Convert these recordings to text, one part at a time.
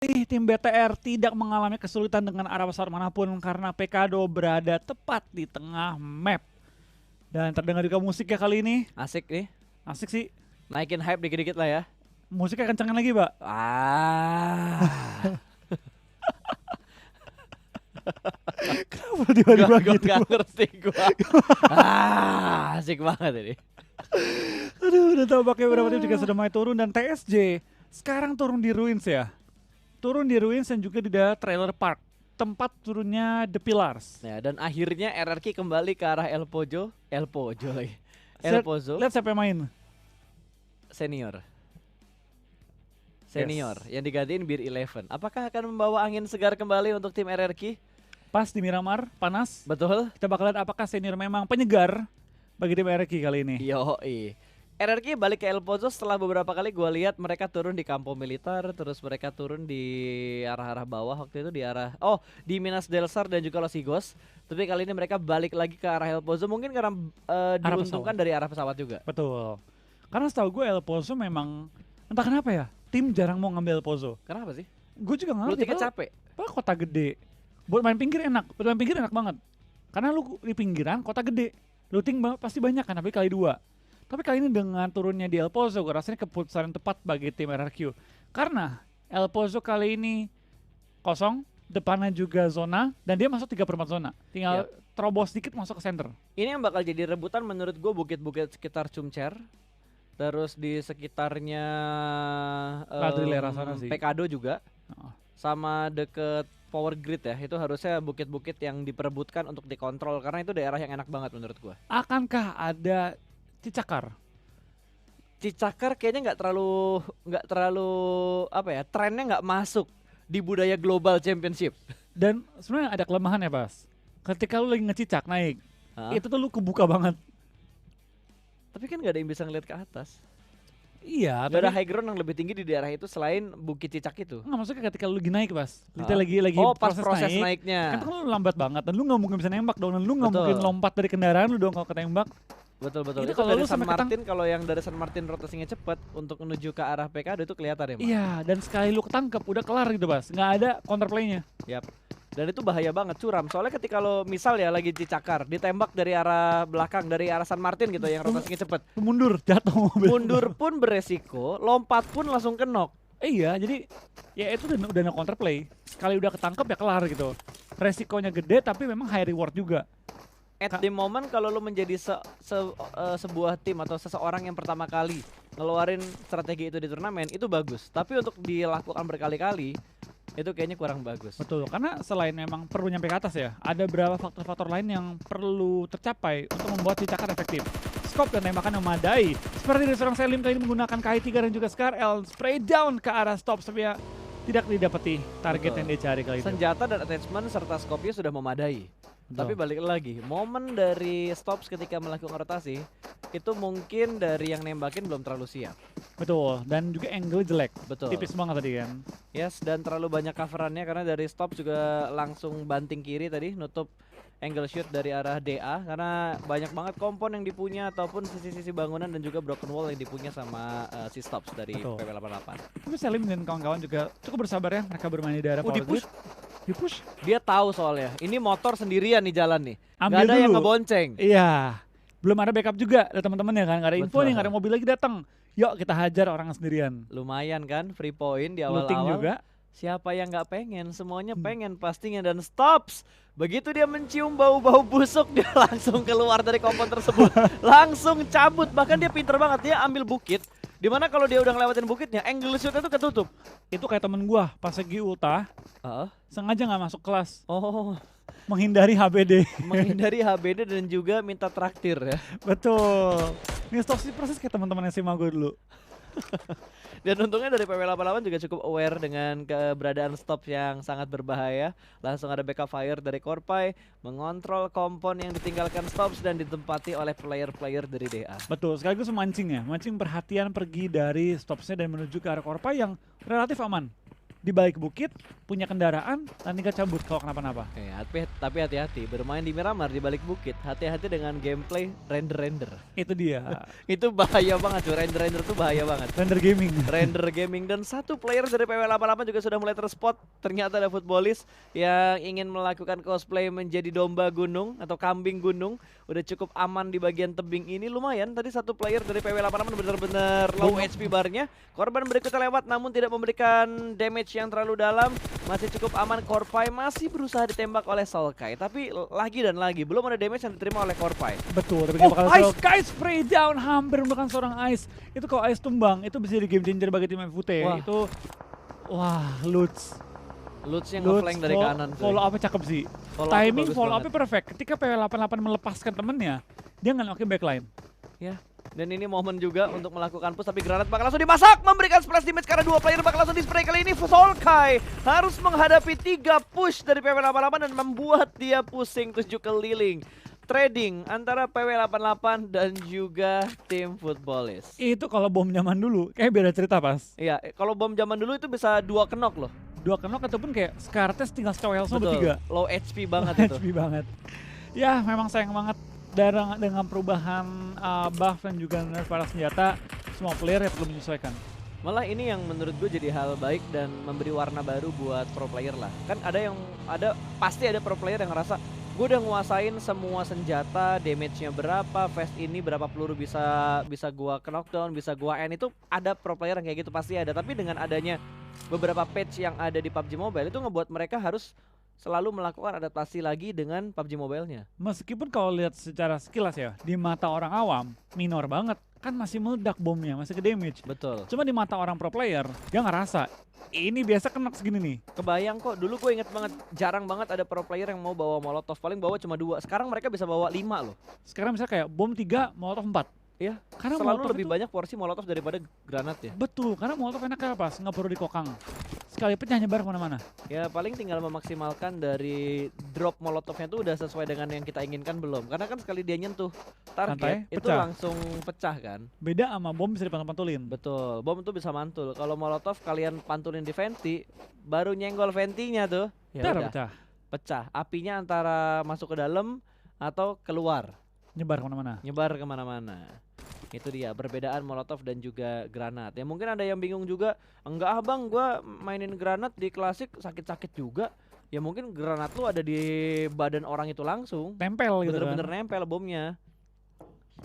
kali tim BTR tidak mengalami kesulitan dengan arah pesawat manapun karena Pekado berada tepat di tengah map. Dan terdengar juga musiknya kali ini. Asik nih. Asik sih. Naikin hype dikit-dikit lah ya. Musiknya kencengin lagi, Pak. Kenapa tiba-tiba gitu? Gak ngerti gua. Asik banget ini. Aduh, udah tahu pakai beberapa tim juga sudah mulai turun dan TSJ sekarang turun di Ruins ya. Turun di Ruins dan juga di daerah Trailer Park, tempat turunnya The Pillars. Ya, dan akhirnya RRQ kembali ke arah El Pozo lagi. El Pozo Lihat siapa yang main. senior yang digantiin Bir 11. Apakah akan membawa angin segar kembali untuk tim RRQ? Pas di Miramar, panas. Betul. Kita bakal lihat apakah senior memang penyegar bagi tim RRQ kali ini. Yoi. RRQ balik ke El Pozo setelah beberapa kali gue lihat mereka turun di Campo Militar, terus mereka turun di arah-arah bawah waktu itu di di Minas del Sar dan juga Los Higos. Tapi kali ini mereka balik lagi ke arah El Pozo mungkin karena diuntungkan dari arah pesawat juga. Betul. Karena setahu gue El Pozo memang entah kenapa ya, tim jarang mau ngambil El Pozo. Kenapa sih? Gue juga nggak Lu ngerti. tiket capek? Padahal kota gede. Buat main pinggir enak banget. Karena lu di pinggiran kota gede. Looting pasti banyak kan, tapi kali 2. Tapi kali ini dengan turunnya di El Pozo, gue rasanya keputusan yang tepat bagi tim RRQ. Karena El Pozo kali ini kosong, depannya juga zona, dan dia masuk 3/4 zona. Tinggal terobos sedikit masuk ke center. Ini yang bakal jadi rebutan menurut gue bukit-bukit sekitar Cumcer. Terus di sekitarnya Ladrilera sana sih. Pekado juga. Oh. Sama deket power grid ya, itu harusnya bukit-bukit yang diperebutkan untuk dikontrol karena itu daerah yang enak banget menurut gua. Akankah ada Cicakar? Cicakar kayaknya nggak terlalu apa ya, trennya nggak masuk di budaya global championship. Dan sebenarnya ada kelemahan ya, Bas. Ketika lu lagi ngecicak naik, itu tuh lu kebuka banget. Tapi kan nggak ada yang bisa ngeliat ke atas. Iya, Gak ada high ground yang lebih tinggi di daerah itu selain Bukit Cicak itu. Nggak, maksudnya ketika lu lagi naik, Bas. Kita lagi pas proses naiknya. Kan lu lambat banget dan lu nggak mungkin bisa nembak dong. Dan lu nggak Betul. mungkin lompat dari kendaraan lu dong kalau ketembak. Betul. Itu Itu kalau dari lu San sampai Martin, kalau yang dari San Martin rotasinya cepat untuk menuju ke arah PKD itu kelihatan ya, Mas? Iya, dan sekali lu ketangkep udah kelar gitu, Bas. Nggak ada counterplay-nya. Yap. Dan itu bahaya banget, curam. Soalnya ketika lo misal ya lagi Cicakar, ditembak dari arah belakang, dari arah San Martin gitu yang rotasinya cepet. Mundur, jatuh mobil. Mundur pun beresiko, lompat pun langsung kenok. Iya, jadi ya itu udah no counterplay. Sekali udah ketangkep ya kelar gitu. Resikonya gede tapi memang high reward juga. At the moment kalau lo menjadi sebuah tim atau seseorang yang pertama kali ngeluarin strategi itu di turnamen, itu bagus. Tapi untuk dilakukan berkali-kali, itu kayaknya kurang bagus. Betul, karena selain memang perlu nyampe ke atas ya, ada beberapa faktor-faktor lain yang perlu tercapai untuk membuat Cicakar efektif. Scope dan tembakan yang memadai. Seperti di seorang Selim kali ini menggunakan KI3 dan juga Scar L spray down ke arah stop tapi ya tidak didapati target yang dia cari kali ini. Senjata dan attachment serta scope-nya sudah memadai. Betul. Tapi balik lagi, momen dari stops ketika melakukan rotasi itu mungkin dari yang nembakin belum terlalu siap. Betul, dan juga angle jelek. Betul. Tipis banget tadi kan. Yes, dan terlalu banyak coverannya karena dari stop juga langsung banting kiri tadi nutup angle shoot dari arah DA karena banyak banget kompon yang dipunya ataupun sisi-sisi bangunan dan juga broken wall yang dipunya sama si stops dari Betul. PP88. Tapi Selim dan kawan-kawan juga cukup bersabar ya, mereka bermain di daerah power Di-push. grid. Di-push. Dia tahu soalnya, ini motor sendirian nih jalan nih. Ambil Gak ada yang dulu. ngebonceng. Iya. Belum ada backup juga dari teman-teman ya kan, nggak ada info Betul. nih, nggak ada mobil lagi datang. Yuk kita hajar orang sendirian. Lumayan kan, free point di Looting awal-awal. juga. Siapa yang nggak pengen? Semuanya pengen pastinya dan stops. Begitu dia mencium bau-bau busuk, dia langsung keluar dari kompon tersebut. Langsung cabut, bahkan dia pinter banget, dia ambil bukit. Dimana kalau dia udah ngelewatin bukitnya, angle shootnya tuh ketutup. Itu kayak temen gua pas lagi ulta, sengaja nggak masuk kelas, Oh, menghindari HBD. menghindari HBD dan juga minta traktir ya. Betul. Ini toxic proses kayak teman-teman SMA gue dulu. Dan untungnya dari PW88 juga cukup aware dengan keberadaan stop yang sangat berbahaya. Langsung ada backup fire dari Korpai, mengontrol kompon yang ditinggalkan stops dan ditempati oleh player-player dari DA. Betul, sekaligus memancing ya, mancing perhatian pergi dari stopsnya dan menuju ke arah Korpa yang relatif aman. di balik bukit, punya kendaraan, dan tinggal cabut kalau kenapa-napa. Tapi hati-hati, bermain di Miramar di balik bukit, hati-hati dengan gameplay render-render. Itu dia. Itu bahaya banget cuy, render-render tuh bahaya banget. Render gaming. Render gaming, dan satu player dari PW88 juga sudah mulai terspot. Ternyata ada footballis yang ingin melakukan cosplay menjadi domba gunung atau kambing gunung. Udah cukup aman di bagian tebing ini, lumayan. Tadi satu player dari PW88 benar-benar low HP barnya. Korban berikutnya lewat namun tidak memberikan damage yang terlalu dalam. Masih cukup aman. Korpai masih berusaha ditembak oleh Solkai, tapi lagi dan lagi belum ada damage yang diterima oleh Korpai. Betul, tapi Oh, Ice spray down, hampir memakan seorang Ice. Itu kalau Ice tumbang, itu bisa jadi game changer bagi tim FUT. Wah. Itu, wah, Lutz Lutz yang ngeflank dari kanan tuh. Follow up-nya cakep sih. Timing follow up-nya perfect. Ketika PW88 melepaskan temennya, dia nggak pakai backline. Ya, dan ini momen juga untuk melakukan push, tapi granat bakal langsung dimasak, memberikan splash damage karena dua player bakal langsung di-spray. Kali ini Solkai harus menghadapi 3 push dari PW88 dan membuat dia pusing 7 keliling. Trading antara PW88 dan juga tim Footballis. Itu kalau bom zaman dulu, kayak beda cerita pas. Iya, kalau bom zaman dulu itu bisa 2 knock loh. 2 knock ataupun kayak Skartes tinggal stowel sama Betul, 3. low HP banget itu. HP banget. Ya memang sayang banget dengan perubahan buff dan juga nerf para senjata, semua player ya perlu menyesuaikan. Malah ini yang menurut gue jadi hal baik dan memberi warna baru buat pro player lah. Kan pasti ada pro player yang ngerasa gue udah nguasain semua senjata, damage-nya berapa, fast ini berapa peluru bisa gua knockdown, bisa gua end. Itu ada pro player yang kayak gitu pasti ada. Tapi dengan adanya beberapa patch yang ada di PUBG Mobile itu ngebuat mereka harus selalu melakukan adaptasi lagi dengan PUBG Mobile-nya. Meskipun kalau lihat secara sekilas ya, di mata orang awam minor banget, kan masih meledak bomnya, masih ke damage. Betul. Cuma di mata orang pro player, dia ngerasa ini biasa kena segini nih. Kebayang kok, dulu gue inget banget, jarang banget ada pro player yang mau bawa molotov, paling bawa cuma 2. Sekarang mereka bisa bawa 5 loh. Sekarang misalnya kayak bom 3, molotov 4. Iya, Karena selalu molotov lebih itu- banyak porsi molotov daripada granat ya. Betul, karena molotov enaknya apa? Nggak perlu dikokang. Sekali pecah nyebar kemana-mana. Ya paling tinggal memaksimalkan dari drop molotovnya tuh udah sesuai dengan yang kita inginkan belum. Karena kan sekali dia nyentuh target Santai, itu pecah. langsung pecah kan. Beda sama bom bisa dipantul-pantulin. Betul, bom tuh bisa mantul. Kalau molotov kalian pantulin di venti, baru nyenggol ventinya tuh, ya Ntar udah pecah, pecah. Apinya antara masuk ke dalam atau keluar, nyebar kemana-mana. nyebar kemana-mana. Itu dia perbedaan molotov dan juga granat. Ya mungkin ada yang bingung juga, enggak ah bang, gua mainin granat di klasik sakit-sakit juga. Ya mungkin granat lu ada di badan orang itu langsung, Tempel gitu bener-bener kan. nempel bomnya.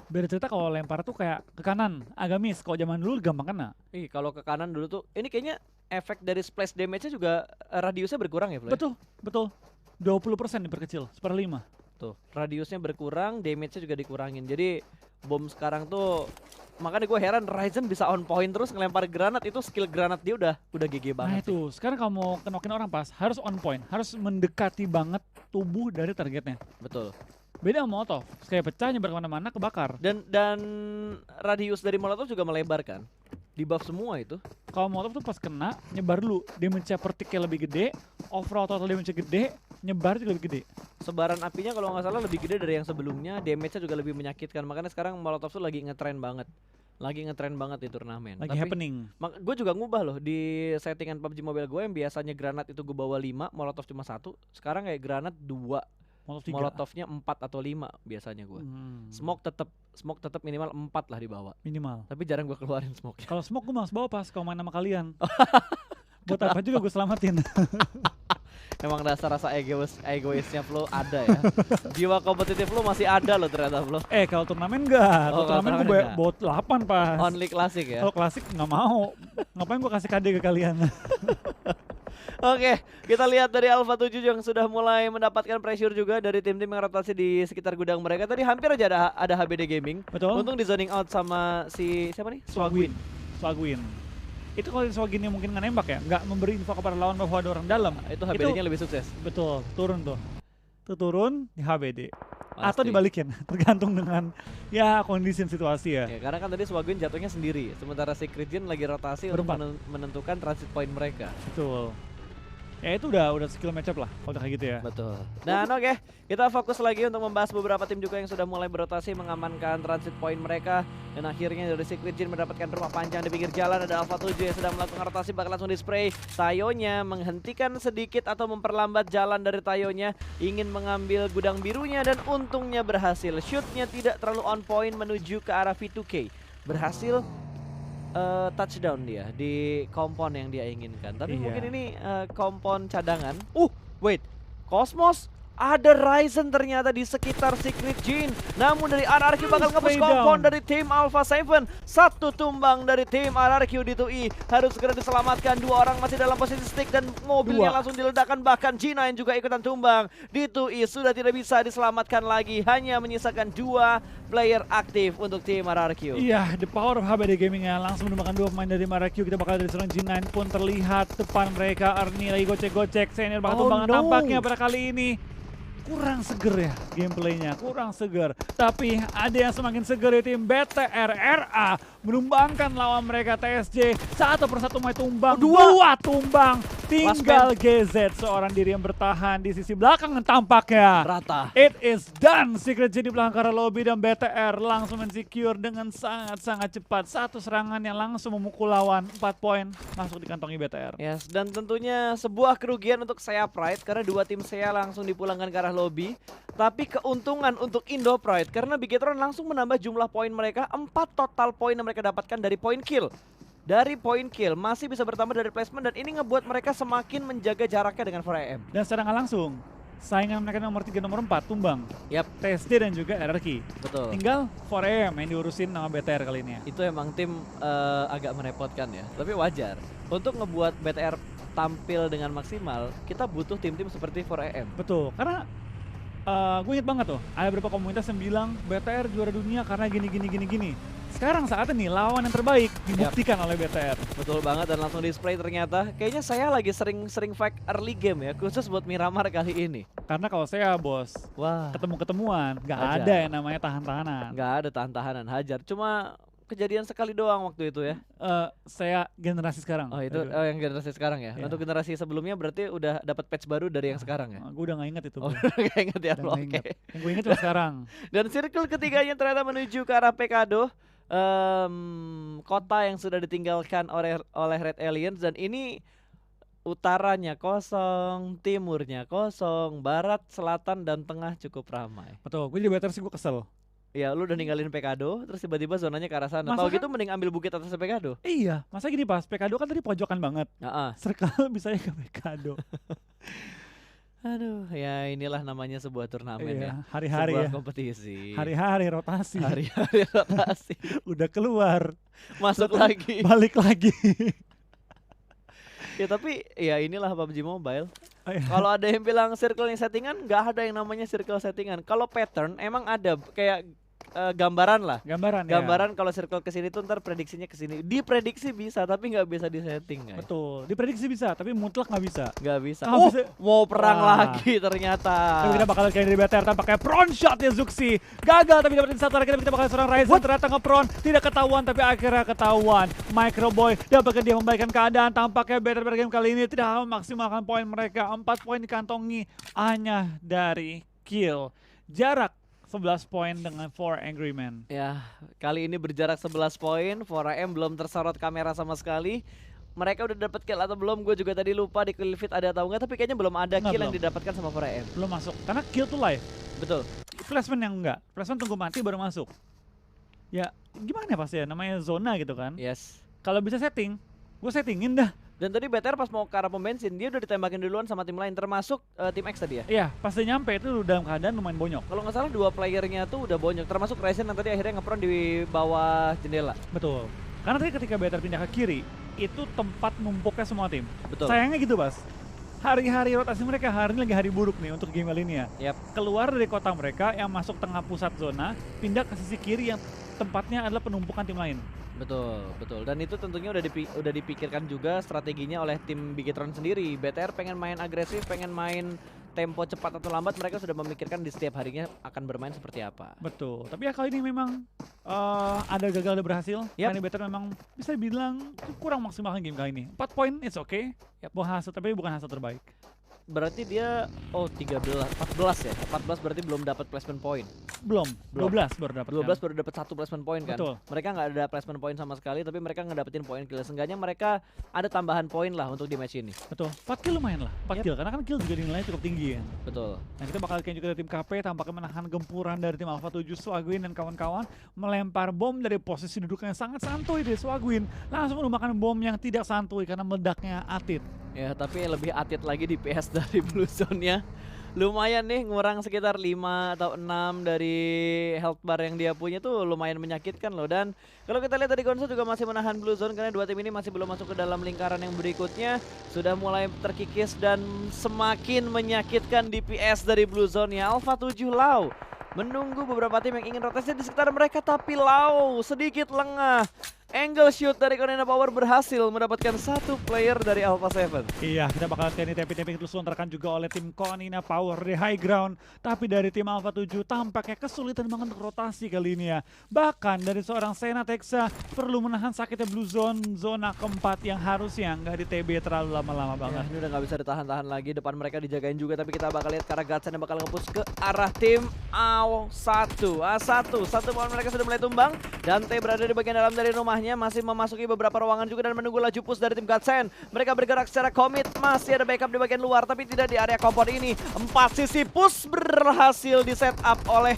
Beda cerita kalau lempar tuh kayak ke kanan, agak miss. Kalau zaman dulu gampang kena. Ih kalau ke kanan dulu tuh, ini kayaknya efek dari splash damage-nya juga radiusnya berkurang ya Flo? Betul, betul. 20% diperkecil, 1/5. Tuh, radiusnya berkurang, damage-nya juga dikurangin. Jadi bom sekarang tuh, makanya gue heran Ryzen bisa on point terus ngelempar granat. Itu skill granat dia udah GG Nah banget. itu, sekarang kalau mau kenokin orang pas, harus on point. Harus mendekati banget tubuh dari targetnya. Betul. Beda sama molotov, sekali pecah nyebar kemana-mana kebakar. Dan radius dari molotov juga melebar kan? Di buff semua itu. Kalau molotov tuh pas kena, nyebar dulu. Damage-nya per tick-nya lebih gede, overall total damage-nya gede, nyebar juga lebih gede. Sebaran apinya kalau nggak salah lebih gede dari yang sebelumnya, damage-nya juga lebih menyakitkan. Makanya sekarang molotov tuh lagi ngetren banget. Lagi ngetren banget di turnamen. Lagi happening. Gue juga ngubah loh di settingan PUBG Mobile gue yang biasanya granat itu gue bawa 5, molotov cuma 1. Sekarang kayak granat 2, Molotov 3. molotovnya 4 atau 5 biasanya gue. Smoke tetap minimal 4 lah dibawa. Minimal. Tapi jarang gue keluarin smoke. Kalau smoke gue males bawa pas kalau main sama kalian. Buat apa juga gue selamatin. Emang dasar rasa egoisnya Flo ada ya. Jiwa kompetitif Flo masih ada loh ternyata Flo. Kalau turnamen enggak. Oh, Kalau turnamen kalau gue turnamen bawa 8 pas. Only klasik ya. Kalau klasik nggak mau. Ngapain gue kasih KD ke kalian? Oke, kita lihat dari Alpha 7 yang sudah mulai mendapatkan pressure juga dari tim-tim yang rotasi di sekitar gudang mereka. Tadi hampir aja ada HBD Gaming. Betul. Untung di zoning out sama si siapa nih? Swagwin. Swagwin. Itu kalau Swagwin yang mungkin nggak nembak ya, nggak memberi info kepada lawan bahwa ada orang dalam. Itu HBD-nya lebih sukses. Betul, turun tuh. Itu turun di HBD. Atau Pasti. dibalikin, tergantung dengan ya kondisi dan situasi ya. Ya, karena kan tadi Swagwin jatuhnya sendiri, sementara si Critgen lagi rotasi untuk Berempat. menentukan transit point mereka. Betul. Ya itu udah skill matchup lah kalau udah kayak gitu ya. Betul. Dan oke, kita fokus lagi untuk membahas beberapa tim juga yang sudah mulai berotasi mengamankan transit point mereka. Dan akhirnya dari Secret Jin mendapatkan rumah panjang di pinggir jalan. Ada Alpha 7 yang sedang melakukan rotasi, bakal langsung di-spray. Tayonya menghentikan sedikit atau memperlambat jalan dari Tayonya. Ingin mengambil gudang birunya dan untungnya berhasil. Shootnya tidak terlalu on point menuju ke arah V2K. Berhasil touchdown dia di kompon yang dia inginkan. Tapi Iya. mungkin ini kompon cadangan. Wait, Cosmos ada Ryzen ternyata di sekitar Secret Jin. Namun dari RRQ bakal ngebus Spray kompon down. dari tim Alpha 7. Satu tumbang dari tim RRQ di 2E. Harus segera diselamatkan. Dua orang masih dalam posisi stick dan mobilnya Dua. langsung diledakkan. Bahkan G9 juga ikutan tumbang. Di 2E sudah tidak bisa diselamatkan lagi. Hanya menyisakan 2 player aktif untuk tim RRQ. Iya, the power of HBD Gaming ya, langsung menemukan 2 pemain dari Marrakech. Kita bakal dari seorang G9 pun terlihat depan mereka. Ernie lagi gocek-gocek, senior bakal Oh, tumbangan no. tampaknya pada kali ini. Kurang seger ya gameplaynya, kurang seger. Tapi ada yang semakin seger di tim BTRRA menumbangkan lawan mereka TSJ. Satu persatu mulai tumbang, dua tumbang. Tinggal GZ seorang diri yang bertahan di sisi belakang tampaknya. Rata. It is done. Secret Jin di belakang arah lobby dan BTR langsung mensecure dengan sangat-sangat cepat. Satu serangan yang langsung memukul lawan. 4 poin masuk di kantongi BTR. Yes, dan tentunya sebuah kerugian untuk Sea Pride karena dua tim Sea langsung dipulangkan ke arah lobby. Tapi keuntungan untuk Indo Pride karena Bigetron langsung menambah jumlah poin mereka. 4 total poin yang mereka dapatkan dari poin kill. Dari poin kill masih bisa bertambah dari placement dan ini ngebuat mereka semakin menjaga jaraknya dengan 4AM. Dan secara nggak langsung, saingan mereka nomor 3, nomor 4 tumbang. Yap, TSD dan juga RRQ. betul. Tinggal 4AM yang diurusin sama BTR kali ini ya. Itu emang tim agak merepotkan ya, tapi wajar. Untuk ngebuat BTR tampil dengan maksimal, kita butuh tim-tim seperti 4AM. Betul, karena gue inget banget tuh, ada beberapa komunitas yang bilang BTR juara dunia karena gini. Sekarang saatnya nih lawan yang terbaik dibuktikan oleh BTR. Betul banget dan langsung display ternyata. Kayaknya saya lagi sering fight early game ya, khusus buat Miramar kali ini. Karena kalau saya bos, Wah, ketemu-ketemuan, nggak Hajar. ada yang namanya tahan-tahanan. nggak ada tahan-tahanan, hajar. Cuma kejadian sekali doang waktu itu ya. Saya generasi sekarang. Oh itu Aduh. yang generasi sekarang ya. Iya. Untuk generasi sebelumnya berarti udah dapat patch baru dari yang sekarang ya. Gue udah nggak inget itu. Oh, Bro. nggak inget ya. Udah nggak Oke. inget. Yang gue inget cuma sekarang. Dan circle ketiganya ternyata menuju ke arah Pekado. Kota yang sudah ditinggalkan oleh Red Aliens dan ini utaranya kosong, timurnya kosong, barat, selatan dan tengah cukup ramai. Betul, gue jadi BTR sih gue kesel. Ya lu udah ninggalin Pekado terus tiba-tiba zonanya ke arah sana. Masa Tahu kan- gitu mending ambil bukit atas Pekado. Iya, masa gini pas Pekado kan tadi pojokan banget. Heeh. Circle bisa ke Pekado. Aduh, ya inilah namanya sebuah turnamen ya. Iya, hari-hari Sebuah ya. kompetisi. Hari-hari rotasi. Hari-hari rotasi. Udah keluar, Masuk Betul. lagi. balik lagi. Ya tapi ya inilah PUBG Mobile. Oh, iya. Kalau ada yang bilang circle yang settingan, nggak ada yang namanya circle settingan. Kalau pattern emang ada kayak gambaran lah. Gambaran ya. Gambaran kalau circle kesini tuh ntar prediksinya kesini. Diprediksi bisa tapi nggak bisa disetting guys. Betul, diprediksi bisa, tapi mutlak nggak bisa. Nggak bisa. Nggak bisa. Mau perang Wah. lagi ternyata. Tapi kita bakal kayak dari BTR tampaknya prawn shot ya Zuxi. Gagal tapi dapetin satu lagi, tapi kita bakal seorang Ryzen ternyata nge-prawn. Tidak ketahuan tapi akhirnya ketahuan. Microboy dapat dia membaikkan keadaan. Tampaknya BTR game kali ini tidak memaksimalkan poin mereka. 4 poin dikantongi hanya dari kill. Jarak 11 poin dengan 4 Angry Men. Ya, kali ini berjarak 11 poin. 4AM belum tersorot kamera sama sekali. Mereka udah dapat kill atau belum? Gue juga tadi lupa di kill feed ada atau enggak, tapi kayaknya belum ada Enggak, kill yang belum. didapatkan sama 4AM. Belum masuk, karena kill tuh live. Betul. Placement yang enggak. Placement tunggu mati baru masuk. Ya gimana ya pasti ya, namanya zona gitu kan. Yes. Kalau bisa setting, gue settingin dah. Dan tadi BTR pas mau ke arah pom bensin, dia udah ditembakin duluan sama tim lain, termasuk tim X tadi ya. Iya, pas dia nyampe itu dalam keadaan lumayan bonyok. Kalau nggak salah dua playernya tuh udah bonyok, termasuk Ryzen yang tadi akhirnya ngepron di bawah jendela. Betul. Karena tadi ketika BTR pindah ke kiri, itu tempat numpuknya semua tim. Betul. Sayangnya gitu, Bas. Hari-hari rotasi mereka hari ini lagi hari buruk nih untuk game kali ini ya. Yap. Keluar dari kota mereka yang masuk tengah pusat zona, pindah ke sisi kiri yang tempatnya adalah penumpukan tim lain. Betul, betul. Dan itu tentunya udah dipikirkan juga strateginya oleh tim Bigetron sendiri. BTR pengen main agresif, pengen main tempo cepat atau lambat mereka sudah memikirkan di setiap harinya akan bermain seperti apa. Betul, tapi ya kali ini memang ada gagal ada berhasil. Yap. Kali Better memang bisa dibilang kurang maksimalkan game kali ini. 4 poin it's okay. Yap. Hasil tapi bukan hasil terbaik. Berarti dia 14 ya. 14 berarti belum dapat placement point. Belum. 12 baru dapat. 12 baru dapat 1 placement point kan. Betul. Mereka nggak ada placement point sama sekali tapi mereka ngedapetin poin kill. Seenggaknya mereka ada tambahan poin lah untuk di match ini. Betul. 4 kill lumayan lah. 4 Yap. kill karena kan kill juga dinilai cukup tinggi kan. Betul. Nah kita bakal lihat juga dari tim KP tampaknya menahan gempuran dari tim Alpha 7 Swagwin dan kawan-kawan melempar bom dari posisi duduk yang sangat santuy dari Swagwin langsung menumbangkan bom yang tidak santuy karena meledaknya Atit. Ya tapi lebih atit lagi di PS dari Blue Zone-nya. Lumayan nih ngurang sekitar 5 atau 6 dari health bar yang dia punya tuh lumayan menyakitkan loh. Dan kalau kita lihat dari Gonzo juga masih menahan Blue Zone karena dua tim ini masih belum masuk ke dalam lingkaran yang berikutnya. Sudah mulai terkikis dan semakin menyakitkan DPS dari Blue Zone-nya. Alpha 7 Lau menunggu beberapa tim yang ingin rotasi di sekitar mereka tapi Lau sedikit lengah. Angle shoot dari Konina Power berhasil mendapatkan satu player dari Alpha 7. Iya, kita bakal lihat ini tapping terus lontarkan juga oleh tim Konina Power di high ground. Tapi dari tim Alpha 7 tampaknya kesulitan banget untuk rotasi kali ini ya. Bahkan dari seorang Sena Texa perlu menahan sakitnya Blue Zone zona keempat yang harusnya nggak di TB terlalu lama-lama banget. Ini udah nggak bisa ditahan-tahan lagi, depan mereka dijagain juga tapi kita bakal lihat karena Gatsen yang bakal nge-push ke arah tim A1. Satu pohon mereka sudah mulai tumbang. Dante berada di bagian dalam dari rumahnya, masih memasuki beberapa ruangan juga dan menunggu laju push dari tim Gatsen. Mereka bergerak secara komit, masih ada backup di bagian luar tapi tidak di area kompon ini. 4 sisi push berhasil di setup oleh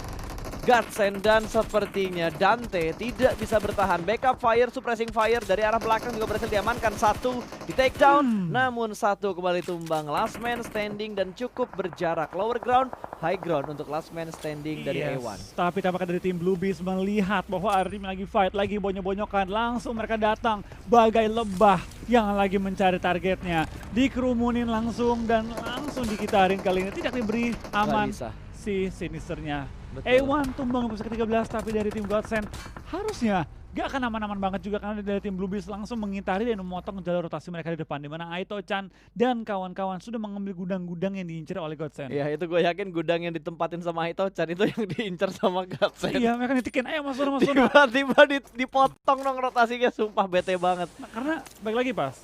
Gatsen dan sepertinya Dante tidak bisa bertahan. Backup fire, suppressing fire dari arah belakang juga berhasil diamankan. Satu di take down, namun satu kembali tumbang. Last man standing dan cukup berjarak. Lower ground, high ground untuk last man standing dari A1. Tapi tampaknya dari tim Blue Beast melihat bahwa ada tim lagi fight, lagi bonyok-bonyokan. Langsung mereka datang bagai lebah yang lagi mencari targetnya. Dikerumunin langsung dan langsung dikitarin kali ini. Tidak diberi aman Nggak bisa. si Sinisternya. Betul. A1 tumbang di posisi ke-13 tapi dari tim Godsend harusnya gak akan aman-aman banget juga karena dari tim Blue Beast langsung mengitari dan memotong jalur rotasi mereka di depan di mana Aito-chan dan kawan-kawan sudah mengambil gudang-gudang yang diincar oleh Godsend. Iya itu gue yakin gudang yang ditempatin sama Aito-chan itu yang diincar sama Gatsen. Iya mereka nitikin ayo masuk. Tiba-tiba dipotong dong rotasinya, sumpah bete banget. Nah, karena baik lagi pas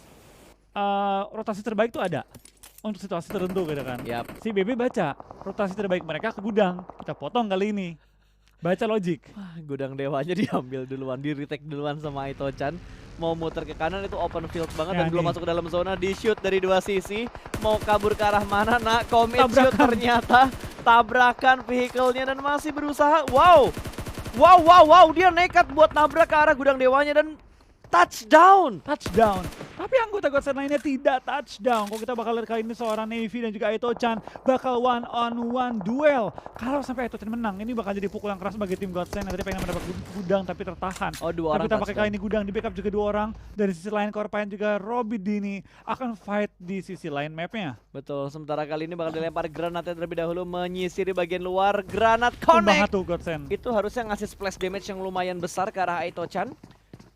rotasi terbaik tuh ada untuk situasi tertentu gitu kan. Yap. Si BB baca rotasi terbaik mereka ke gudang, kita potong kali ini. Baca logik. Wah, gudang dewanya diambil duluan, di retake duluan sama Aito-chan. Mau muter ke kanan itu open field banget Ya dan belum nih. masuk ke dalam zona, di shoot dari dua sisi. Mau kabur ke arah mana? Nah, commit shoot Tabrakan. ternyata tabrakan vehicle-nya dan masih berusaha. Wow, dia nekat buat nabrak ke arah gudang dewanya dan touchdown. Tapi anggota Godsend lainnya tidak touchdown. Kalau kita bakal lihat kali ini seorang Navy dan juga Aito-chan bakal one on one duel. Kalau sampai Aito-chan menang, ini bakal jadi pukulan keras bagi tim Godsend yang tadi pengen mendapat gudang tapi tertahan. Oh, dua Tapi orang tampaknya touchdown. kali ini gudang di backup juga 2 orang. Dari sisi lain Korpayan juga Robby Dini akan fight di sisi lain mapnya. Betul, sementara kali ini bakal dilempar granatnya terlebih dahulu menyisiri bagian luar. Granat Tumbang connect. satu Godsend. Itu harusnya ngasih splash damage yang lumayan besar ke arah Aito-chan.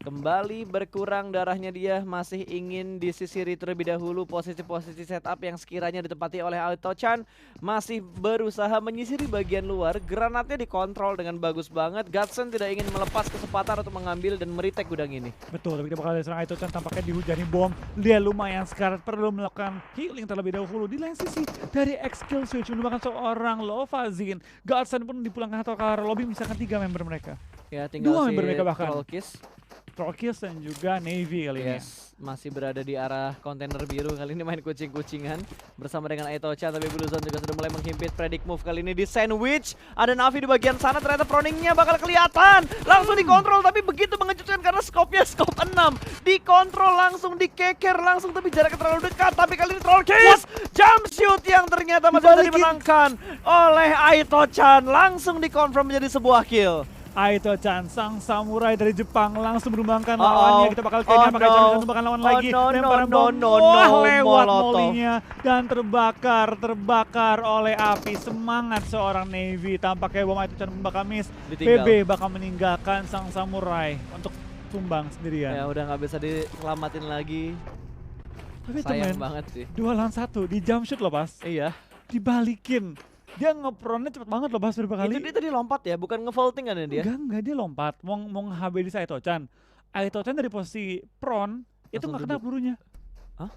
Kembali berkurang darahnya dia, masih ingin disisiri terlebih dahulu posisi-posisi setup yang sekiranya ditempati oleh Aito-chan. Masih berusaha menyisiri bagian luar, granatnya dikontrol dengan bagus banget. Gatsen tidak ingin melepas kesempatan untuk mengambil dan meretake gudang ini. Betul, tapi kita bakal lihat seorang Aito-chan tampaknya dihujani bom. Dia lumayan sekarat, perlu melakukan healing terlebih dahulu. Di lain sisi, dari X-Kill Switch menemukan seorang Lovazin. Godsend pun dipulangkan atau ke arah lobby misalkan 3 member mereka. Ya, tinggal Dua si member mereka bahkan. Trollkiss. Trollkiss dan juga Navy kali ini. Yes, masih berada di arah kontainer biru. Kali ini main kucing-kucingan bersama dengan Aito-chan, tapi Blue Zone juga sudah mulai menghimpit. Predict move kali ini di sandwich. Ada Navi di bagian sana, ternyata proningnya bakal kelihatan. Langsung dikontrol, tapi begitu mengejutkan karena scope-nya scope 6. Dikontrol langsung, dikeker langsung, tapi jaraknya terlalu dekat. Tapi kali ini Trollkiss jump shoot yang ternyata masih bisa Dibalikin. dimenangkan oleh Aito-chan. Langsung dikonfirm menjadi sebuah kill. Aito-chan, sang samurai dari Jepang langsung menumbangkan lawannya. Kita bakal lihat Oh, apakah no. bisa menumbangkan lawan Oh, lagi. no, Lemparan no, bom. no, Wah, no, lewat Molotov. molinya dan terbakar oleh api. Semangat seorang Navy. Tampaknya bom Aito-chan bakal miss. Ditinggal. PB bakal meninggalkan sang samurai untuk tumbang sendirian. Ya udah nggak bisa diselamatin lagi. Tapi Sayang temen, banget sih. 2 lawan 1 di jump shoot loh pas. Iya. dibalikin. Dia ngepronnya cepet banget loh Bas berapa kali. Itu dia tadi lompat ya, bukan ngevaulting kan ya dia? Enggak dia lompat. Mau nge-HB di Aito-chan. Aito-chan dari posisi prone itu Langsung nggak kena duduk. pelurunya. Hah?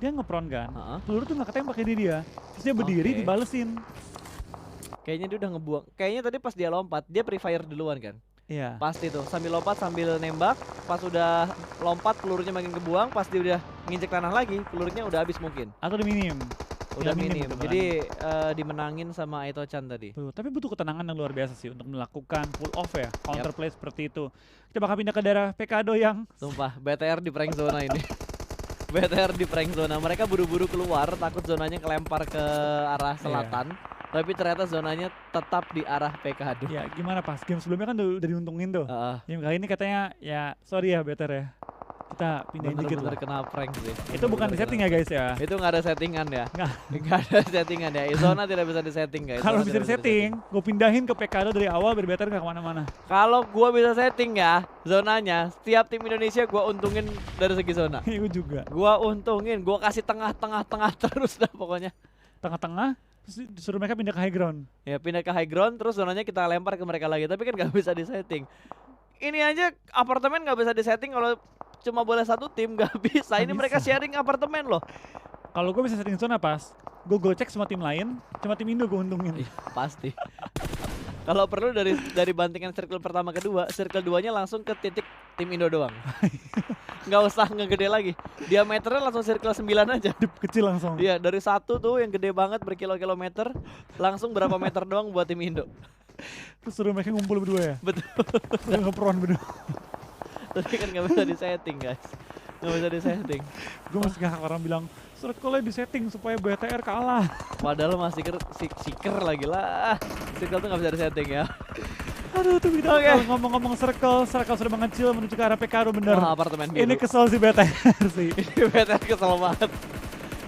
Dia ngepron kan. Heeh. Peluru tuh nggak ketembak di dia. Terus dia berdiri Oke. dibalesin. Kayaknya dia udah ngebuang. Kayaknya tadi pas dia lompat, dia pre-fire duluan kan? Iya. Pasti tuh, sambil lompat sambil nembak. Pas udah lompat pelurunya makin kebuang, pas dia udah nginjek tanah lagi, pelurunya udah habis mungkin. Atau di minim. Udah Tinggal minim. gitu kan. Jadi dimenangin sama Aito-chan tadi. Tuh, tapi butuh ketenangan yang luar biasa sih untuk melakukan pull off ya, counterplay seperti itu. Kita bakal pindah ke daerah Pekado yang Sumpah, BTR di prank zona ini. BTR di prank zona. Mereka buru-buru keluar, takut zonanya kelempar ke arah selatan. Tapi ternyata zonanya tetap di arah Pekado. ya gimana pas game sebelumnya kan udah diuntungin tuh. Heeh. Game kali ini katanya ya sorry ya better ya. Kita pindahin dikit Bener-bener lah. kena prank sih. Itu bukan di Bener-bener setting kena ya guys ya. Itu nggak ada settingan ya? Nggak. Nggak ada settingan ya. Zona tidak bisa disetting guys. Kalau Zona bisa tidak di setting, gue pindahin ke Pekado dari awal biar better nggak kemana-mana. Kalau gua bisa setting ya zonanya, setiap tim Indonesia gua untungin dari segi zona. Gue juga. Gua untungin, gua kasih tengah-tengah terus dah pokoknya. Tengah-tengah, terus disuruh mereka pindah ke high ground. Ya pindah ke high ground, terus zonanya kita lempar ke mereka lagi. Tapi kan nggak bisa disetting. Ini aja apartemen nggak bisa disetting kalau cuma boleh satu tim, nggak bisa. Nggak Ini mereka bisa. sharing apartemen loh. Kalau gue bisa setting zona pas, gue cek semua tim lain, cuma tim Indo gue untungin. Iya, pasti. Kalau perlu dari bantingan circle pertama kedua, circle 2-nya langsung ke titik tim Indo doang. Nggak usah ngegede lagi. Diameternya langsung circle 9 aja. Dip kecil langsung. Iya, dari satu tuh yang gede banget berkilo-kilometer, langsung berapa meter doang buat tim Indo. Terus suruh mereka ngumpul berdua ya. Betul. Udah ngepron berdua. Tapi kan nggak bisa disetting guys. Nggak bisa disetting. Gue masih ngakak orang bilang circle-nya disetting supaya BTR kalah. Padahal masih seeker lagi lah. Circle tuh nggak bisa disetting ya. Aduh tuh kita Oke. kalau ngomong-ngomong circle sudah mengecil menuju ke arah Pekado bener. Wah, apartemen biru. Ini kesel sih BTR sih. Ini BTR kesel banget.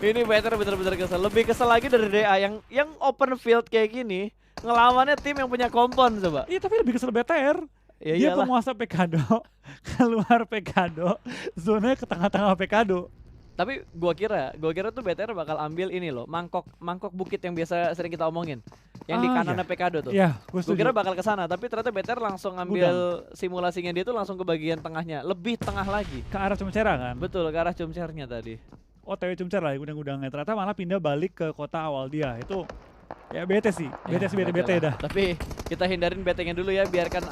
Ini BTR bener-bener kesel. Lebih kesel lagi dari DA yang open field kayak gini. Ngelawannya tim yang punya kompon coba. Iya tapi lebih kesel BTR. Ya Dia iyalah. penguasa Pekado, keluar Pekado, zonanya ke tengah-tengah Pekado. Tapi gua kira tuh BTR bakal ambil ini loh, mangkok bukit yang biasa sering kita omongin. Yang di Ah, kanannya iya. Pekado tuh. Iya, gue Gue setuju. kira bakal ke sana, tapi ternyata BTR langsung ambil simulasinya dia tuh langsung ke bagian tengahnya, lebih tengah lagi. Ke arah Cemcera kan? Betul, ke arah Cumcernya tadi. OTW Cemcera ya gudang-gudangnya. Ternyata malah pindah balik ke kota awal dia. Itu ya bete sih. Bete sih, bete dah. Tapi kita hindarin bettingnya dulu ya, biarkan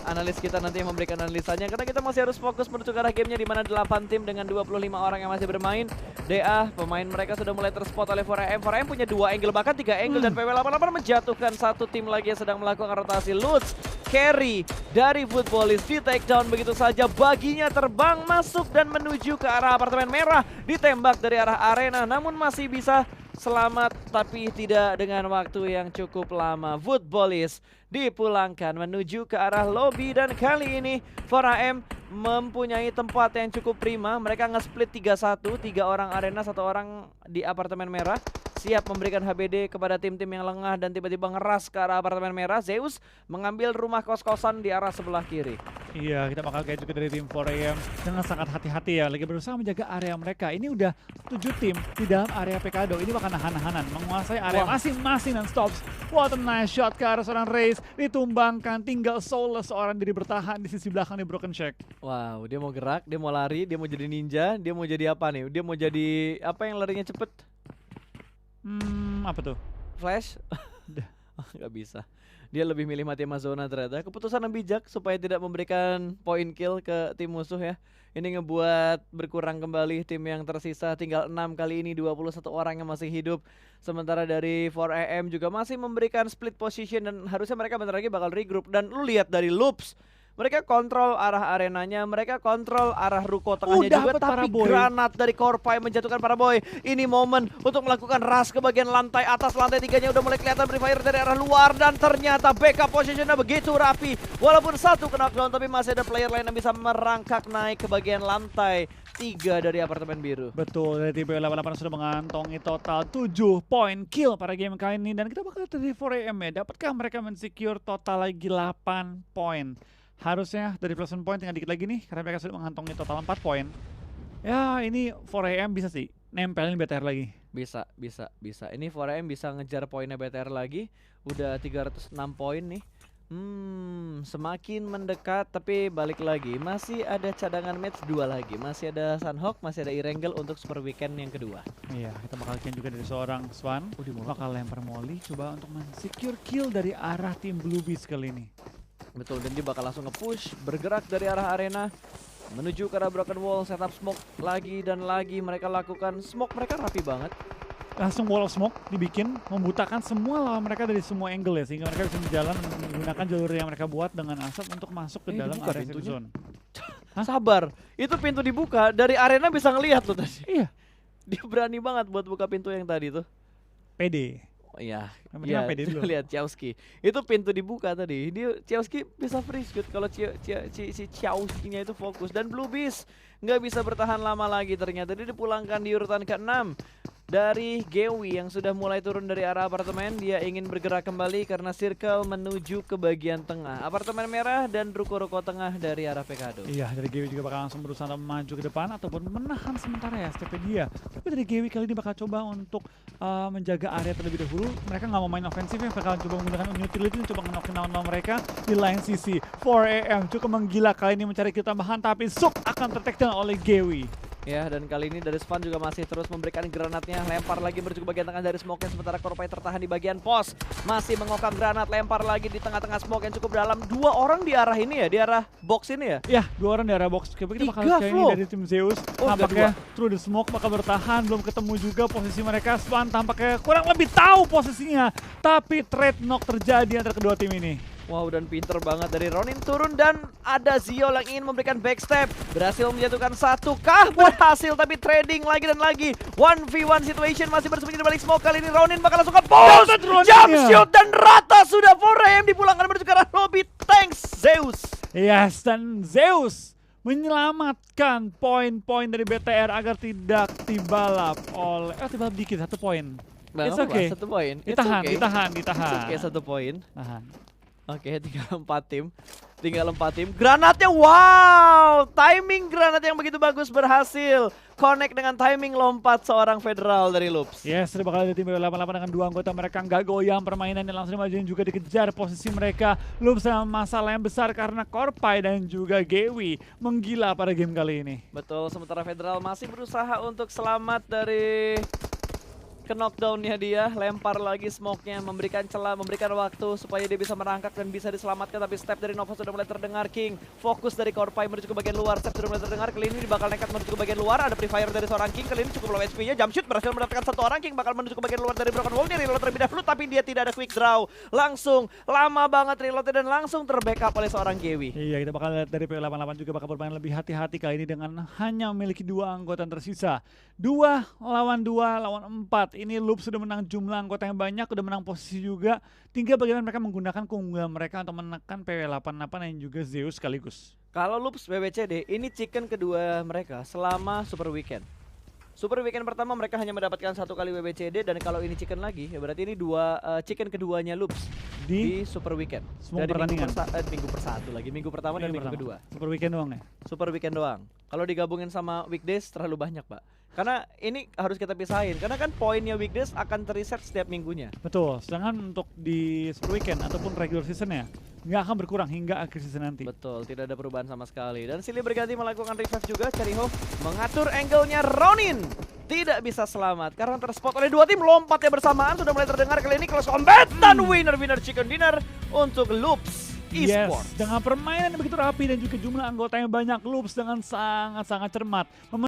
analis kita nanti yang memberikan analisanya. Karena kita masih harus fokus menuju ke arah gamenya, di mana 8 tim dengan 25 orang yang masih bermain. DA, pemain mereka sudah mulai terspot oleh 4AM. 4AM punya 2 angle, bahkan 3 angle. Dan PW88 menjatuhkan satu tim lagi yang sedang melakukan rotasi. Lutz, carry dari Footballist di take down begitu saja. Baginya terbang masuk dan menuju ke arah apartemen merah. Ditembak dari arah arena, namun masih bisa selamat tapi tidak dengan waktu yang cukup lama. Footballist dipulangkan menuju ke arah lobby dan kali ini 4AM mempunyai tempat yang cukup prima. Mereka nge-split 3-1, 3 orang arena, 1 orang di apartemen merah. Siap memberikan HBD kepada tim-tim yang lengah dan tiba-tiba ngeras ke arah apartemen merah. Zeus mengambil rumah kos-kosan di arah sebelah kiri. Iya, kita bakal kayak juga dari tim 4AM dengan sangat hati-hati ya. Lagi berusaha menjaga area mereka. Ini udah 7 tim di dalam area Pekado. Ini bakal nahan-nahanan, menguasai area Wah. masing-masing dan stops. What a nice shot ke arah seorang Raze. Ditumbangkan, tinggal Soulless seorang diri bertahan di sisi belakang di Broken Shack. Wow, dia mau gerak, dia mau lari, dia mau jadi ninja, dia mau jadi apa nih? Dia mau jadi apa yang larinya cepet? Apa tuh? Flash? Oh, nggak bisa. Dia lebih milih mati sama zona ternyata. Keputusan yang bijak supaya tidak memberikan point kill ke tim musuh ya. Ini ngebuat berkurang kembali tim yang tersisa. Tinggal 6 kali ini 21 orang yang masih hidup. Sementara dari 4AM juga masih memberikan split position dan harusnya mereka bentar lagi bakal regroup. Dan lu lihat dari Loops, mereka kontrol arah arenanya, mereka kontrol arah ruko tengahnya juga, dapet tapi Paraboy. granat dari Korpai menjatuhkan Paraboy. Ini momen untuk melakukan rush ke bagian lantai atas. Lantai 3-nya udah mulai kelihatan free fire dari arah luar dan ternyata backup positionnya begitu rapi. Walaupun satu kena knockdown, tapi masih ada player lain yang bisa merangkak naik ke bagian lantai 3 dari apartemen biru. Betul, dari tim 88 sudah mengantongi total 7 poin kill pada game kali ini. Dan kita bakal dari 4AM ya, dapatkah mereka mensecure total lagi 8 poin? Harusnya dari plus point tinggal dikit lagi nih, karena mereka sudah mengantongi total 4 poin. Ya ini 4AM bisa sih nempelin BTR lagi. Bisa. Ini 4AM bisa ngejar poinnya BTR lagi. Udah 306 poin nih. Semakin mendekat, tapi balik lagi. Masih ada cadangan match 2 lagi. Masih ada Sunhawk, masih ada Irangel untuk Super Weekend yang kedua. Iya, kita bakal lihat juga dari seorang Swan. Bakal lempar molly, coba untuk men-secure kill dari arah tim Blue Beast kali ini. Betul, dan dia bakal langsung nge-push, bergerak dari arah arena menuju ke arah Broken Wall, setup smoke lagi dan lagi mereka lakukan. Smoke mereka rapi banget. Langsung wall of smoke dibikin, membutakan semua lawan mereka dari semua angle ya, sehingga mereka bisa berjalan menggunakan jalur yang mereka buat dengan asap untuk masuk ke dalam dibuka area safe pintunya. zone. Sabar, itu pintu dibuka, dari arena bisa ngelihat loh tadi. Iya, Dia berani banget buat buka pintu yang tadi tuh. pede. Oh iya, Yang penting pede dulu. lihat Chiawski. Itu pintu dibuka tadi. Dia Chiawski bisa free shoot kalau si Chiawski-nya itu fokus, dan Blue Beast nggak bisa bertahan lama lagi ternyata. Dia dipulangkan di urutan ke-6 dari Gewi yang sudah mulai turun dari arah apartemen. Dia ingin bergerak kembali karena circle menuju ke bagian tengah. Apartemen merah dan ruko-ruko tengah dari arah Pekado. Iya, dari Gewi juga bakal langsung berusaha maju ke depan ataupun menahan sementara ya step dia. Tapi dari Gewi kali ini bakal coba untuk menjaga area terlebih dahulu. Mereka nggak mau main ofensifnya, bakal coba menggunakan utility, coba ngenokin lawan mereka di lain sisi. 4AM cukup menggila kali ini mencari kill tambahan, tapi Suk akan tertekan oleh Gewi. Ya, dan kali ini dari Svan juga masih terus memberikan granatnya. Lempar lagi menuju ke bagian tengah dari smoke, sementara Korpai tertahan di bagian pos. Masih mengokang granat, lempar lagi di tengah-tengah smoke yang cukup dalam. 2 orang di arah ini ya, di arah box ini ya. Ya, 2 orang di area box. Kita bakal 3 kayak ini flow. dari tim Zeus. Oh, Tampaknya through the smoke bakal bertahan, belum ketemu juga posisi mereka. Swan tampaknya kurang lebih tahu posisinya, tapi trade knock terjadi antara kedua tim ini. Wow, dan pinter banget dari Ronin turun, dan ada Zio yang ingin memberikan backstep. Berhasil menjatuhkan 1 kah? Berhasil, tapi trading lagi dan lagi. 1v1 situation masih bersembunyi di balik smoke. Kali ini Ronin bakal langsung ke post. Dapat Ronin-nya. Jump shoot dan rata sudah 4AM dipulangkan menuju ke arah lobby. Thanks Zeus. Yes, dan Zeus menyelamatkan poin-poin dari BTR agar tidak dibalap oleh tibalap dikit 1 poin. Bang, It's apa, okay. 1 poin. It's Ditahan, okay. ditahan. It's okay, 1 poin. Tahan. Oke, tinggal 4 tim. Granatnya, wow! Timing granat yang begitu bagus berhasil connect dengan timing lompat seorang Federal dari Loops. Yes, sudah bakal ada tim BW88 dengan 2 anggota mereka nggak goyang permainan yang langsung dimajuin juga dikejar posisi mereka. Loops sama masalah yang besar karena Korpai dan juga Gewi menggila pada game kali ini. Betul, sementara Federal masih berusaha untuk selamat dari ke knockdown-nya dia, lempar lagi smoke-nya, memberikan celah, memberikan waktu supaya dia bisa merangkak dan bisa diselamatkan, tapi step dari Nova sudah mulai terdengar. King fokus dari Korpai menuju ke bagian luar, step sudah mulai terdengar. Kali ini bakal nekat menuju ke bagian luar, ada pre-fire dari seorang King, kali ini cukup low HP-nya, jump shoot berhasil mendapatkan 1 orang. King bakal menuju ke bagian luar dari Broken Wall, dia reload terlebih dahulu, tapi dia tidak ada quick draw, langsung lama banget reloadnya dan langsung terbackup oleh seorang Gewi. Iya, kita bakal lihat dari PW88 juga bakal bermain lebih hati-hati kali ini dengan hanya memiliki 2 anggota yang tersisa. 2 lawan 4. Ini Loop sudah menang jumlah anggota yang banyak, sudah menang posisi juga. Tinggal bagaimana mereka menggunakan keunggulan mereka untuk menekan PW88 dan juga Zeus sekaligus. Kalau Loops BBCD, ini chicken kedua mereka selama Super Weekend. Super Weekend pertama mereka hanya mendapatkan 1 kali WBCD, dan kalau ini chicken lagi, ya berarti ini 2 chicken keduanya Loops di Super Weekend. semua Dari pertandingan. minggu persatu lagi, minggu pertama dan minggu kedua. Super Weekend doang ya? Super Weekend doang. Kalau digabungin sama weekdays terlalu banyak, Pak. Karena ini harus kita pisahin, karena kan poinnya weekdays akan terreset setiap minggunya. Betul, sedangkan untuk di Super Weekend ataupun regular season ya nggak akan berkurang hingga akhir season nanti. Betul, tidak ada perubahan sama sekali. Dan silih berganti melakukan revive juga. Cheriho mengatur angle-nya. Ronin tidak bisa selamat karena terspot oleh 2 tim. Lompatnya bersamaan sudah mulai terdengar. Kali ini close combat dan winner chicken dinner untuk Loops Esports. Yes, dengan permainan yang begitu rapi dan juga jumlah anggota yang banyak, Loops dengan sangat-sangat cermat